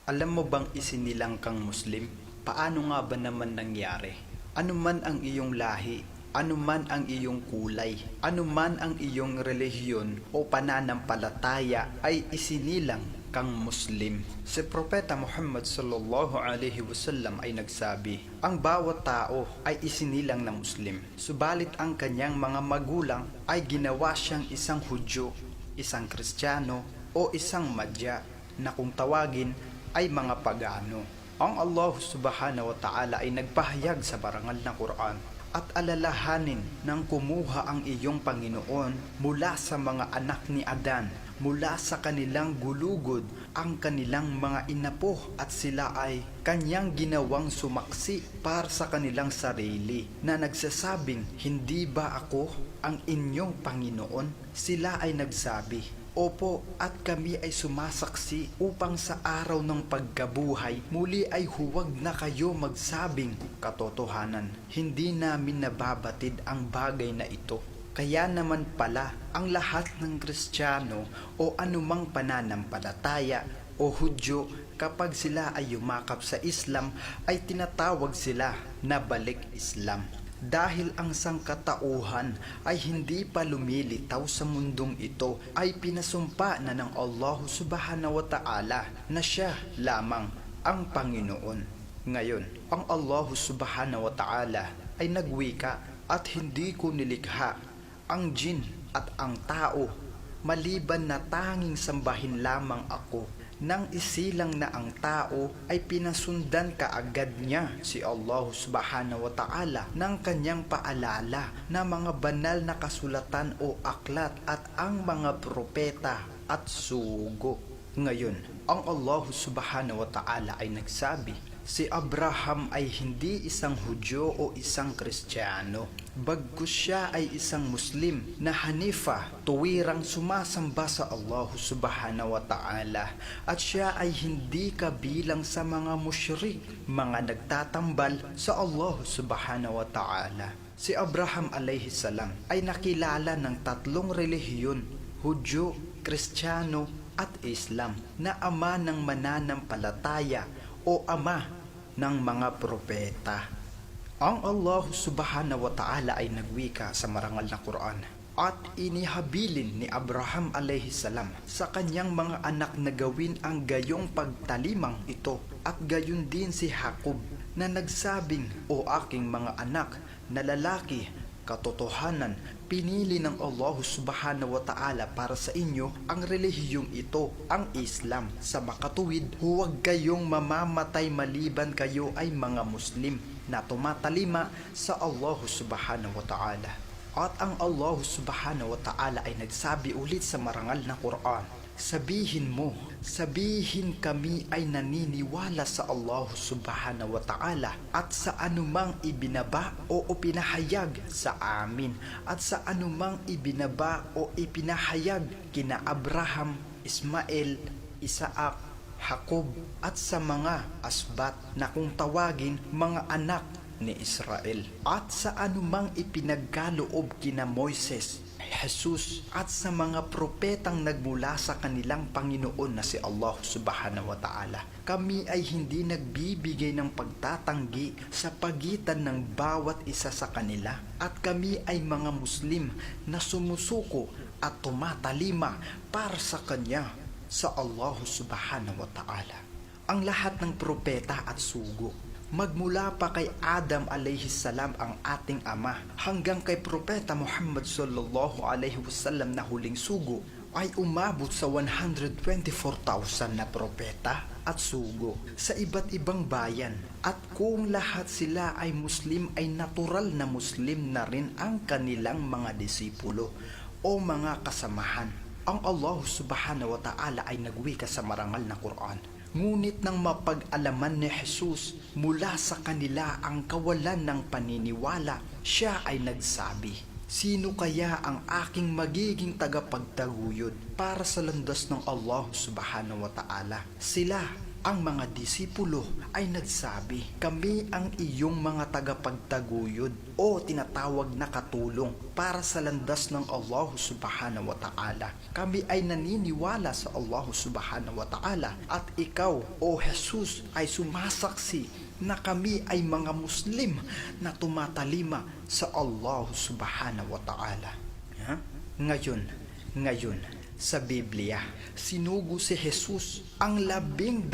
Alam mo bang isinilang kang Muslim? Paano nga ba naman nangyari? Ano man ang iyong lahi, ano man ang iyong kulay, ano man ang iyong relihiyon o pananampalataya ay isinilang kang Muslim. Si Propeta Muhammad sallallahu alaihi wasallam ay nagsabi, ang bawat tao ay isinilang na Muslim, subalit ang kanyang mga magulang ay ginawa siyang isang Hudyo, isang Kristiyano o isang Madya na kung tawagin ay mga pagano. Ang Allah subhanahu wa ta'ala ay nagpahayag sa barangal na Quran at alalahanin nang kumuha ang iyong Panginoon mula sa mga anak ni Adan, mula sa kanilang gulugod ang kanilang mga inapo at sila ay kanyang ginawang sumaksi para sa kanilang sarili na nagsasabing, hindi ba ako ang inyong Panginoon? Sila ay nagsabi, opo, at kami ay sumasaksi upang sa araw ng pagkabuhay, muli ay huwag na kayo magsabing katotohanan. Hindi namin nababatid ang bagay na ito. Kaya naman pala, ang lahat ng Kristiyano o anumang pananampalataya o Hudyo, kapag sila ay yumakap sa Islam, ay tinatawag sila na balik Islam. Dahil ang sangkatauhan ay hindi pa lumilitaw sa mundong ito, ay pinasumpa na ng Allah subhanahu wa ta'ala na siya lamang ang Panginoon. Ngayon, ang Allah subhanahu wa ta'ala ay nagwika at hindi ko nilikha ang jin at ang tao maliban na tanging sambahin lamang ako. Nang isilang na ang tao ay pinasundan kaagad niya si Allah subhanahu wa ta'ala ng kanyang paalala na mga banal na kasulatan o aklat at ang mga propeta at sugo. Ngayon, ang Allah subhanahu wa ta'ala ay nagsabi, si Abraham ay hindi isang Hudyo o isang Kristiyano, bagkus siya ay isang Muslim na Hanifa, tuwirang sumasamba sa Allah subhanahu wa ta'ala, at siya ay hindi kabilang sa mga musyrik, mga nagtatambal sa Allah subhanahu wa ta'ala. Si Abraham alayhi salam ay nakilala ng tatlong relihiyon, Hudyo, Kristiyano at Islam, na ama ng mananampalataya o ama ng mga propeta. Ang Allah subhanahu wa ta'ala ay nagwika sa marangal na Quran at inihabilin ni Abraham alayhi salam sa kanyang mga anak na gawin ang gayong pagtalimang ito, at gayon din si Jacob na nagsabing, o aking mga anak na lalaki, katotohanan, pinili ng Allah subhanahu wa ta'ala para sa inyo ang relihiyong ito, ang Islam. Sa makatuwid, huwag kayong mamamatay maliban kayo ay mga Muslim na tumatalima sa Allah subhanahu wa ta'ala. At ang Allah subhanahu wa ta'ala ay nagsabi ulit sa marangal na Quran, sabihin mo, sabihin kami ay naniniwala sa Allah subhanahu wa ta'ala at sa anumang ibinaba o pinahayag sa amin at sa anumang ibinaba o ipinahayag kina Abraham, Ismael, Isaac, Jacob at sa mga asbat na kung tawagin mga anak ni Israel, at sa anumang ipinagkaloob kina Moises, Jesus at sa mga propetang nagmula sa kanilang Panginoon na si Allah subhanahu wa ta'ala. Kami ay hindi nagbibigay ng pagtatanggi sa pagitan ng bawat isa sa kanila, at kami ay mga Muslim na sumusuko at tumatalima para sa Kanya, sa Allah subhanahu wa ta'ala. Ang lahat ng propeta at sugo, magmula pa kay Adam alayhi salam ang ating ama hanggang kay Propeta Muhammad sallallahu alaihi wasallam na huling sugo, ay umabot sa 124,000 na propeta at sugo sa iba't ibang bayan. At kung lahat sila ay Muslim, ay natural na Muslim na rin ang kanilang mga disipulo o mga kasamahan. Ang Allah subhanahu wa ta'ala ay nagwika sa marangal na Quran, ngunit nang mapag-alaman ni Jesus mula sa kanila ang kawalan ng paniniwala, siya ay nagsabi, sino kaya ang aking magiging tagapagtaguyod para sa landas ng Allah subhanahu wa ta'ala? Sila ang mga disipulo ay nagsabi, kami ang iyong mga tagapagtaguyod o tinatawag na katulong para sa landas ng Allah subhanahu wa ta'ala. Kami ay naniniwala sa Allah subhanahu wa ta'ala at ikaw o Jesus ay sumasaksi na kami ay mga Muslim na tumatalima sa Allah subhanahu wa ta'ala. Ngayon, sa Biblia, sinugo si Jesus ang 12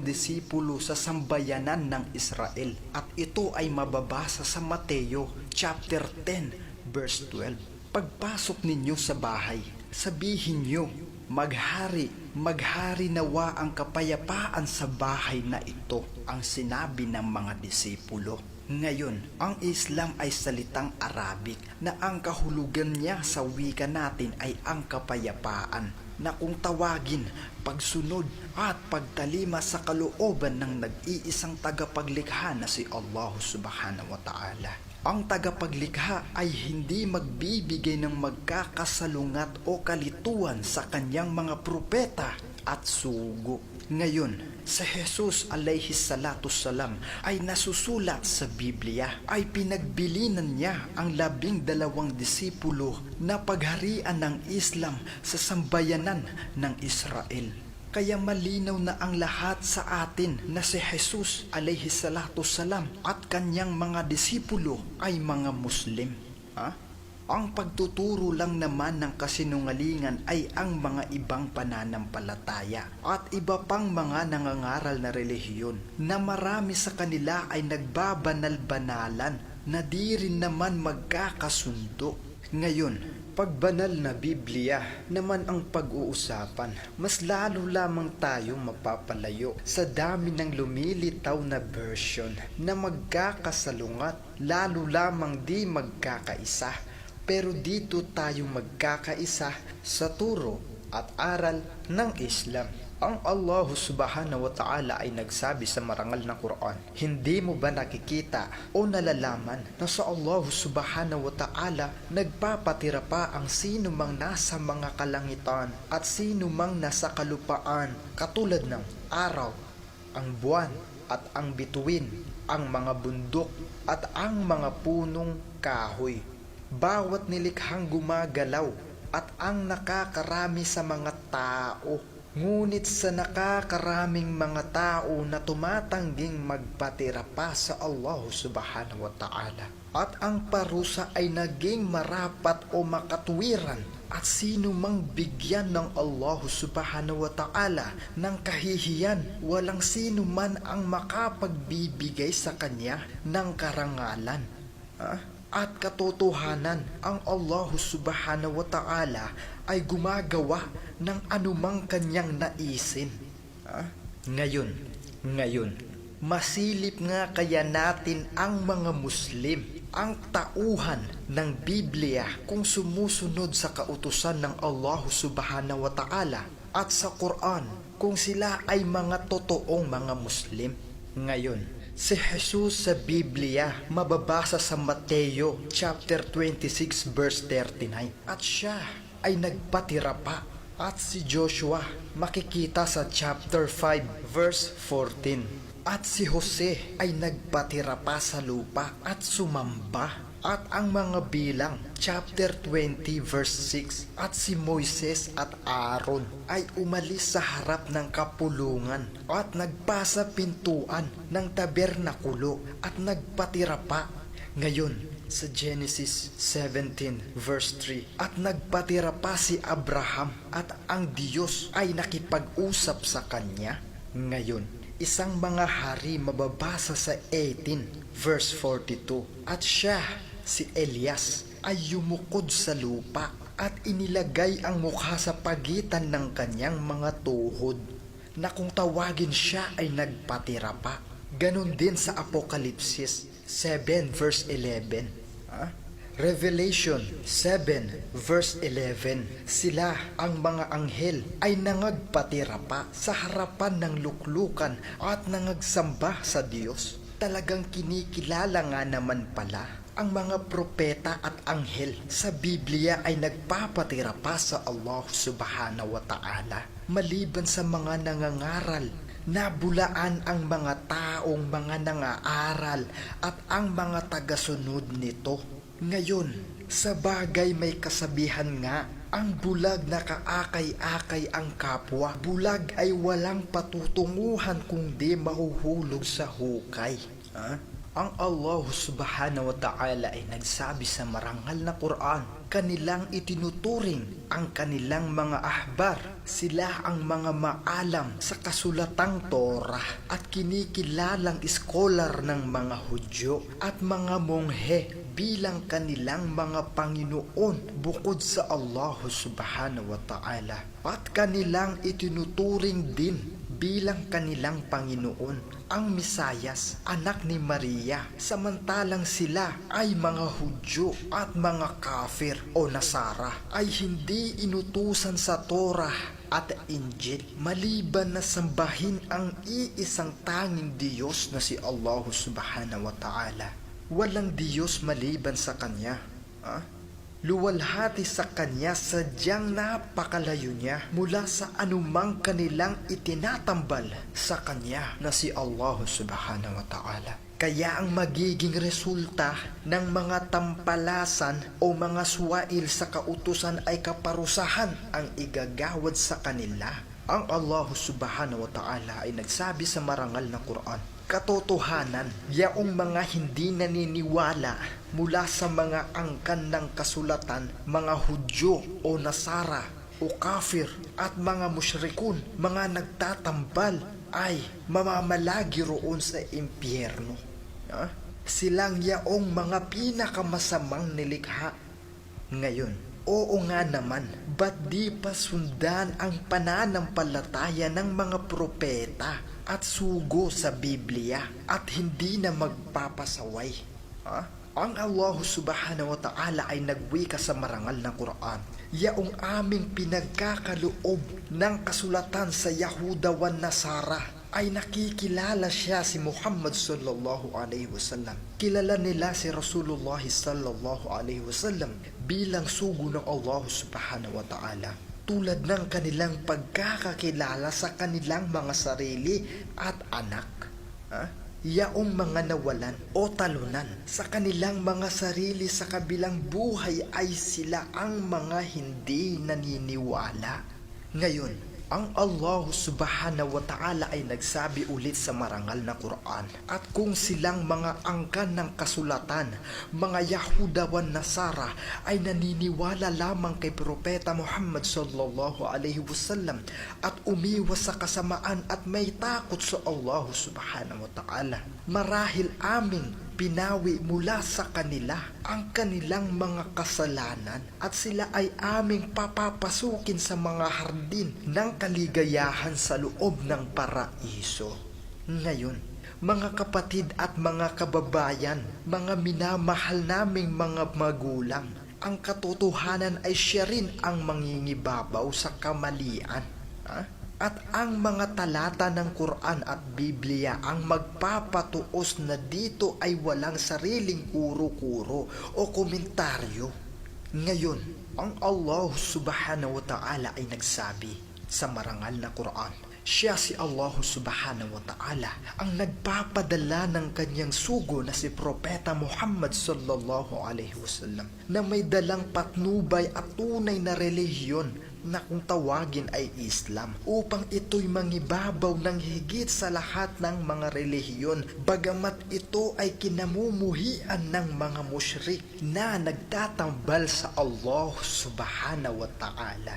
disipulo sa sambayanan ng Israel at ito ay mababasa sa Mateo chapter 10 verse 12. Pagpasok ninyo sa bahay, sabihin nyo, maghari nawa ang kapayapaan sa bahay na ito, ang sinabi ng mga disipulo. Ngayon, ang Islam ay salitang Arabic na ang kahulugan niya sa wika natin ay ang kapayapaan, na kung tawagin, pagsunod at pagtalima sa kalooban ng nag-iisang tagapaglikha na si Allah subhanahu wa ta'ala. Ang tagapaglikha ay hindi magbibigay ng magkakasalungat o kalituan sa kanyang mga propeta at sugo. Ngayon, sa Jesus alayhi salatu salam ay nasusulat sa Biblia ay pinagbilinan niya ang 12 disipulo na pagharian ng Islam sa sambayanan ng Israel. Kaya malinaw na ang lahat sa atin na si Jesus alayhi salatu salam at kanyang mga disipulo ay mga Muslim. Ang pagtuturo lang naman ng kasinungalingan ay ang mga ibang pananampalataya at iba pang mga nangangaral na relihiyon na marami sa kanila ay nagbabanal-banalan na di rin naman magkakasundo. Ngayon, pag banal na Biblia naman ang pag-uusapan, mas lalo lamang tayong mapapalayo sa dami ng lumilitaw na version na magkakasalungat, lalo lamang di magkakaisa. Pero dito tayo magkakaisa sa turo at aral ng Islam. Ang Allah subhanahu wa ta'ala ay nagsabi sa marangal na Quran, hindi mo ba nakikita o nalalaman na sa Allah subhanahu wa ta'ala nagpapatira pa ang sino mang nasa mga kalangitan at sino mang nasa kalupaan, katulad ng araw, ang buwan at ang bituin, ang mga bundok at ang mga punong kahoy. Bawat nilikhang gumagalaw at ang nakakarami sa mga tao. Ngunit sa nakakaraming mga tao na tumatangging magpatira pa sa Allah subhanahu wa ta'ala. At ang parusa ay naging marapat o makatwiran at sino mang bigyan ng Allah subhanahu wa ta'ala ng kahihiyan, walang sino man ang makapagbibigay sa kanya ng karangalan. At katotohanan, ang Allah subhanahu wa ta'ala ay gumagawa ng anumang kanyang naisin. Ngayon, masilip nga kaya natin ang mga Muslim, ang tauhan ng Biblia kung sumusunod sa kautusan ng Allah subhanahu wa ta'ala at sa Quran kung sila ay mga totoong mga Muslim. Ngayon, si Jesus sa Biblia mababasa sa Mateo chapter 26 verse 39 at siya ay nagpatira pa, at si Joshua makikita sa chapter 5 verse 14 at si Jose ay nagpatira pa sa lupa at sumamba, at ang mga Bilang chapter 20 verse 6 at si Moises at Aaron ay umalis sa harap ng kapulungan at nagpasa pintuan ng tabernakulo at nagpatira pa. Ngayon, sa Genesis 17 verse 3 at nagpatira pa si Abraham at ang Diyos ay nakipag-usap sa kanya. Ngayon, isang mga hari mababasa sa 18 verse 42 at siya, si Elias, ay yumukod sa lupa at inilagay ang mukha sa pagitan ng kanyang mga tuhod, na kung tawagin siya ay nagpatira pa. Ganon din sa Apokalipsis 7 verse 11. Revelation 7 verse 11. Sila, ang mga anghel, ay nangagpatira pa sa harapan ng luklukan at nangagsamba sa Diyos. Talagang kinikilala nga naman pala ang mga propeta at anghel sa Biblia ay nagpapatira pa sa Allah subhanahu wa ta'ala, maliban sa mga nangangaral Nabulaan ang mga taong mga nangaaral at ang mga tagasunod nito. Ngayon, sa bagay may kasabihan nga, ang bulag na kaakay-akay ang kapwa. Bulag ay walang patutunguhan kundi mahuhulog sa hukay. Ang Allah subhanahu wa ta'ala ay nagsabi sa marangal na Quran, kanilang itinuturing ang kanilang mga ahbar. Sila ang mga maalam sa kasulatang Torah at kinikilalang iskolar ng mga Hudyo at mga monghe bilang kanilang mga Panginoon bukod sa Allah subhanahu wa ta'ala. At kanilang itinuturing din bilang kanilang Panginoon ang Mesiyas, anak ni Maria, samantalang sila ay mga Hudyo at mga kafir o Nasara ay hindi inutusan sa Torah at Injil maliban na sambahin ang iisang tanging Diyos na si Allah subhanahu wa ta'ala. Walang Diyos maliban sa Kanya. Luwalhati sa Kanya sadyang napakalayo niya mula sa anumang kanilang itinatambal sa Kanya na si Allah subhanahu wa ta'ala. Kaya ang magiging resulta ng mga tampalasan o mga suwail sa kautusan ay kaparusahan ang igagawad sa kanila. Ang Allah subhanahu wa ta'ala ay nagsabi sa marangal na Quran, katotohanan, yaong mga hindi naniniwala mula sa mga angkan ng kasulatan, mga Hudyo o Nasara o kafir at mga musyrikun, mga nagtatambal ay mamamalagi roon sa impyerno. Silang yaong mga pinakamasamang nilikha. Ngayon, oo nga naman, ba't di pa sundan ang pananampalataya ng mga propeta at sugo sa Biblia at hindi na magpapasaway? Ang Allah subhanahu wa ta'ala ay nagwika sa marangal na Quran, yaong aming pinagkakaloob ng kasulatan sa Yahuda wa Nasara ay nakikilala siya si Muhammad sallallahu alaihi wasallam. Kilala nila si Rasulullah sallallahu alaihi wasallam bilang sugo ng Allah subhanahu wa ta'ala, tulad ng kanilang pagkakakilala sa kanilang mga sarili at anak. Yaong mga nawalan o talunan sa kanilang mga sarili sa kabilang buhay ay sila ang mga hindi naniniwala. Ngayon, ang Allah subhanahu wa ta'ala ay nagsabi ulit sa marangal na Quran, at kung silang mga angkan ng kasulatan, mga Yahuda wa Nasara ay naniniwala lamang kay Propeta Muhammad sallallahu alaihi wasallam at umiwas sa kasamaan at may takot sa Allah subhanahu wa ta'ala, marahil aming pinawi mula sa kanila ang kanilang mga kasalanan at sila ay aming papapasukin sa mga hardin ng kaligayahan sa loob ng paraiso. Ngayon, mga kapatid at mga kababayan, mga minamahal naming mga magulang, ang katotohanan ay siya rin ang mangingibabaw sa kamalian. At ang mga talata ng Quran at Biblia ang magpapatuos na dito ay walang sariling kuro-kuro o komentaryo. Ngayon, ang Allah subhanahu wa ta'ala ay nagsabi sa marangal na Quran, siya si Allah subhanahu wa ta'ala ang nagpapadala ng kanyang sugo na si Propeta Muhammad sallallahu alaihi wasallam na may dalang patnubay at tunay na relihiyon na kung tawagin ay Islam, upang ito'y mangibabaw ng higit sa lahat ng mga relihiyon, bagamat ito ay kinamumuhian ng mga musyrik na nagtatambal sa Allah subhanahu wa ta'ala.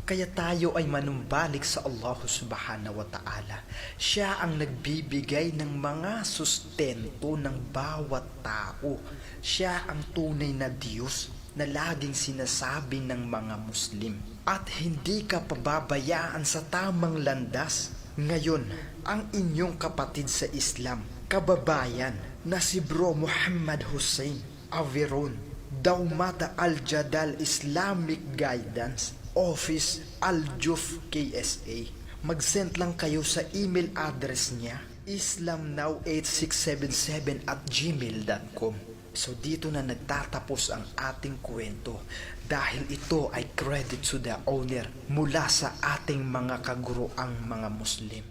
Kaya tayo ay manumbalik sa Allah subhanahu wa ta'ala. Siya ang nagbibigay ng mga sustento ng bawat tao. Siya ang tunay na Diyos na laging sinasabi ng mga Muslim. At hindi ka pababayaan sa tamang landas. Ngayon, ang inyong kapatid sa Islam, kababayan na si Bro Muhammad Hussein Aviron, Daumata Al-Jadal Islamic Guidance, Office Al-Juf KSA. Mag-send lang kayo sa email address niya, islamnow8677@gmail.com. So dito na nagtatapos ang ating kwento, dahil ito ay credit to the owner mula sa ating mga kaguroang mga Muslim.